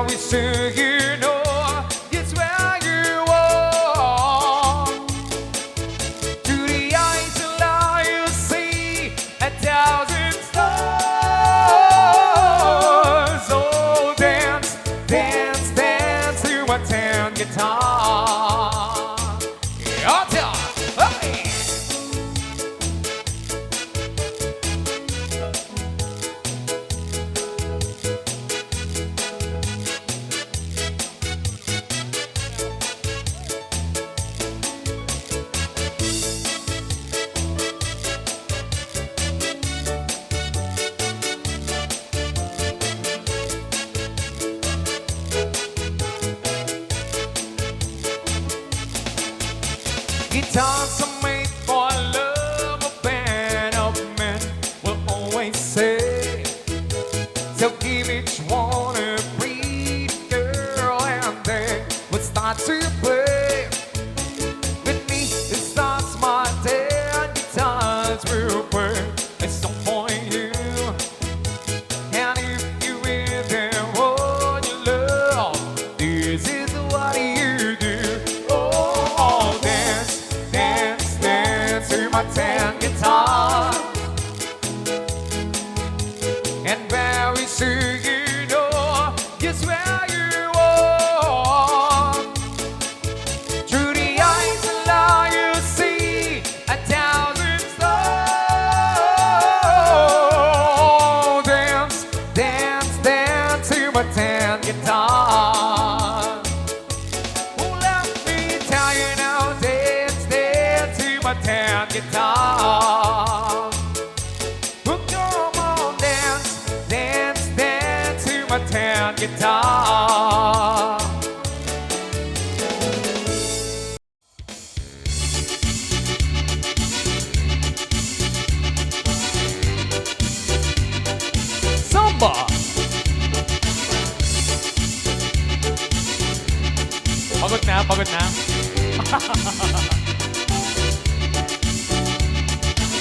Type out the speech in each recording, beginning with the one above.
very soon you know it's where you are. To the eyes allow you see 1,000 stars. Oh, dance, dance, dance to my tan guitar. Yeah, hey. Guitars are made for love, a band of men will always say. So give each one a breathe, girl, and they will start to play. With me, it starts my day, and guitars will play a song for you. And if you will them what you love, this is what you do. Oh, dance, dance, dance to my tan guitar. And very soon you know just where you are. Through the eyes allow you see 1,000 stars. Dance, dance, dance to my tan guitar. Oh, let me tell you now, dance, dance to my tan guitar. Oh, come on, dance, dance, dance to my tan guitar. Samba! Pagod na, pagod na.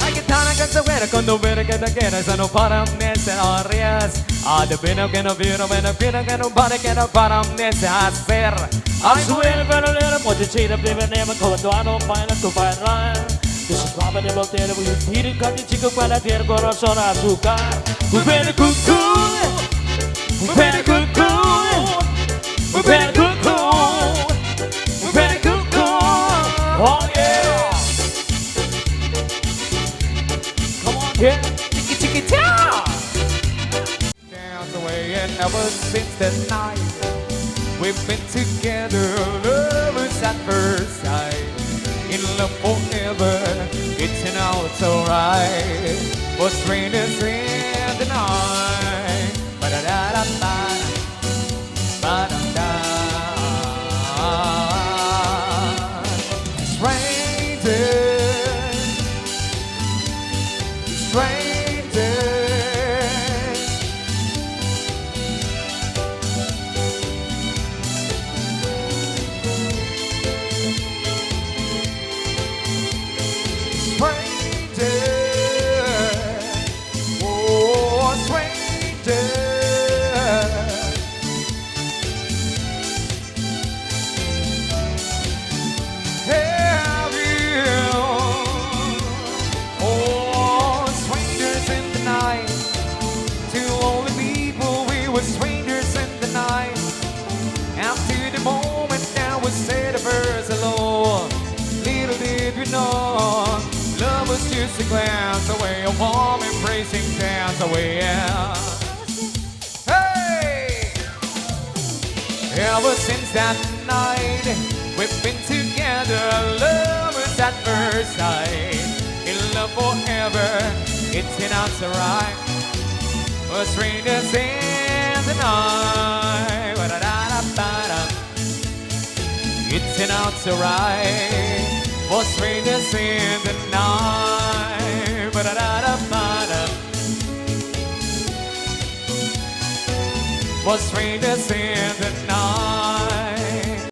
Ay, gitana ka sa wera, cuando vera que te quieres, no para necesarias. De pena que no vino, pena que no para que no para hacer. I swear, pero le pode tirar primeiro nema quando a não vai na tu vai lá. Deixa só para debater, eu tiro cada chico para ter coração açúcar. O pé cucu, o pé cucu, o pé cucu, o pé cucu. Oh yeah, come on, yeah, Chicka chicka chow! Dance away and ever since that night we've been together, lovers at first sight. In love forever, it's an out alright. For strangers in the night. Ba-da-da-da-da, ba-da-da. Strangers, strangers. Strangers, oh, strangers. Have you, oh, strangers in the night. Two lonely people, we were strangers in the night. After the moment, now we say the first hello. Little did we know, love was just a glance away, a warm embracing dance away. Yeah. Hey! Ever since that night, we've been together, lovers at first sight. In love forever, it's not so right. A strangers in the night. Ba-da-da-da-da-da. It's not so right. For strangers in the night. Ba-da-da-da-da-da. For strangers in the night.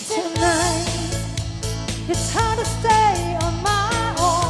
Tonight, it's hard to stay on my own.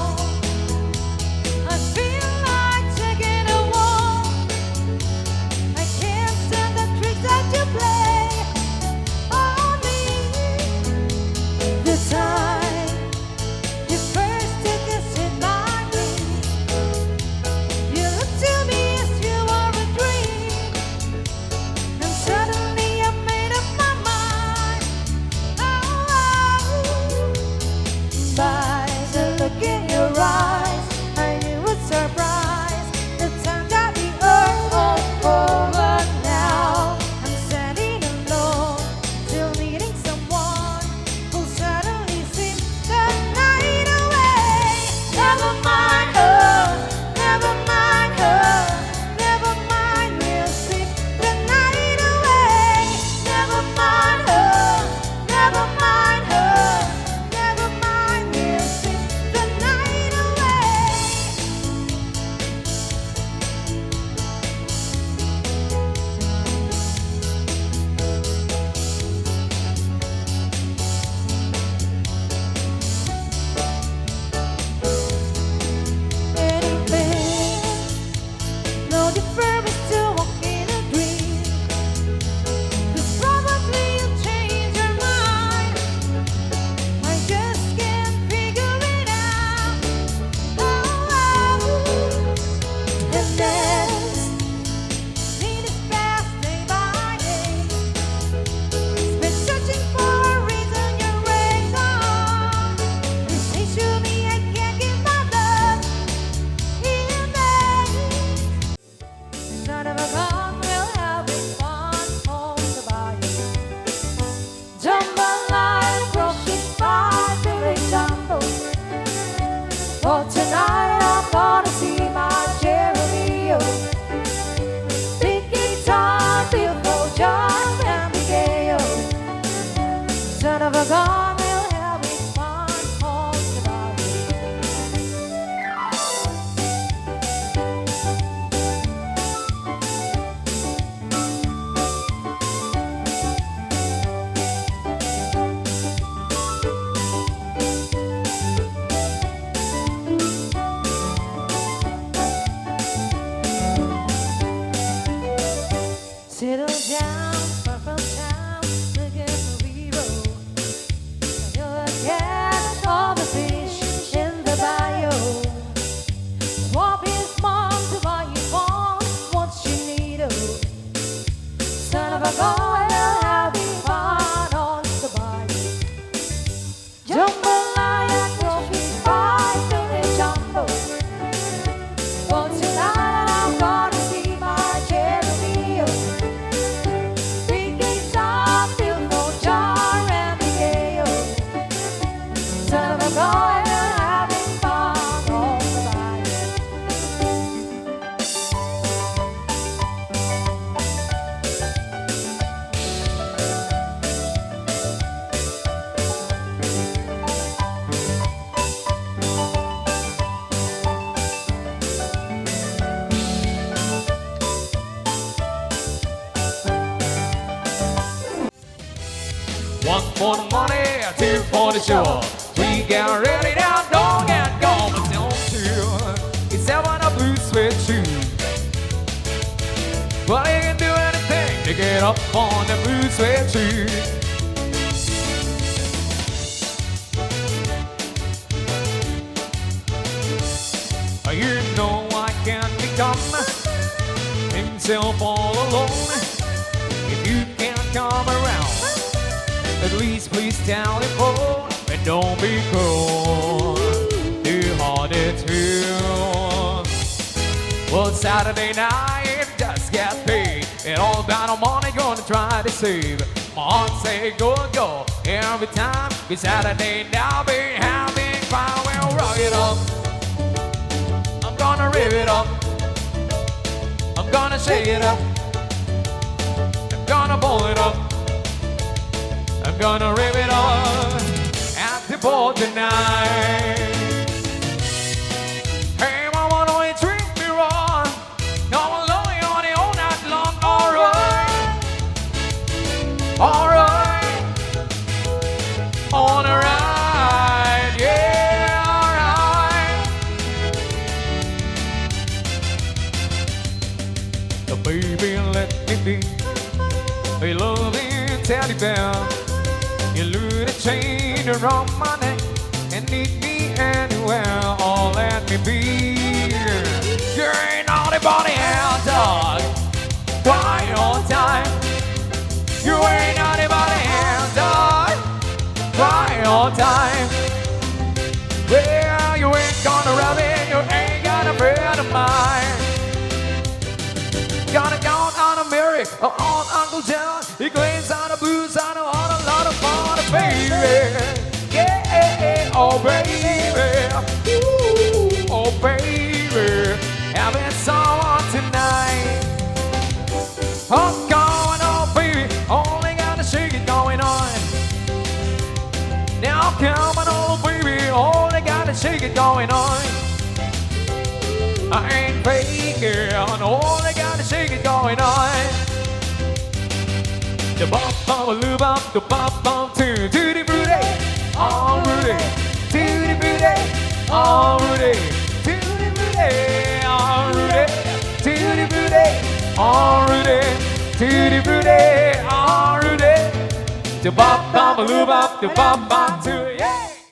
going and having fun all the time. One for the money, two for the show. We get ready now, don't get gone, but don't you? It's having a blue sweat shoe. But you can do anything to get up on the blue sweat shoe. You know I can't become himself all alone. If you can't come around, at least please tell the phone and don't be cold. Too hard to tell. Well, Saturday night just get paid, and all about the money gonna try to save. My heart say go go every time. It's Saturday now, be having fun. We'll rock it up. I'm gonna rip it up. I'm gonna shake it up. I'm gonna pull it up. I'm gonna rip it up at the ball tonight. Hey mama, don't you treat me wrong. No, I'm lonely on it all night long. Alright, alright, on a ride, yeah, alright. The baby let me be a loving teddy bear. You lose a chain around my neck and need me anywhere. Oh, let me be. You ain't anybody else, dog. Why on time? You ain't anybody else, dog. Why on time? Well, you ain't gonna rub it. You ain't got a friend of mine. Gonna count on a Mary or on Uncle John. He claims on the blues, I know on a lot of fun, baby. Yeah, oh baby. Ooh, oh baby. Having someone tonight. Oh, going on, baby. Only got to shake it going on. Now come on, baby. Only got to shake it going on. I ain't faking, only got to shake it going on. The bop bop a loo bop, the bop bop to the booty, all Rudy, to the booty, all Rudy, to the booty, all Rudy, to the booty, all Rudy, to the booty, all Rudy. The bop bop a loo bop, the bop bop to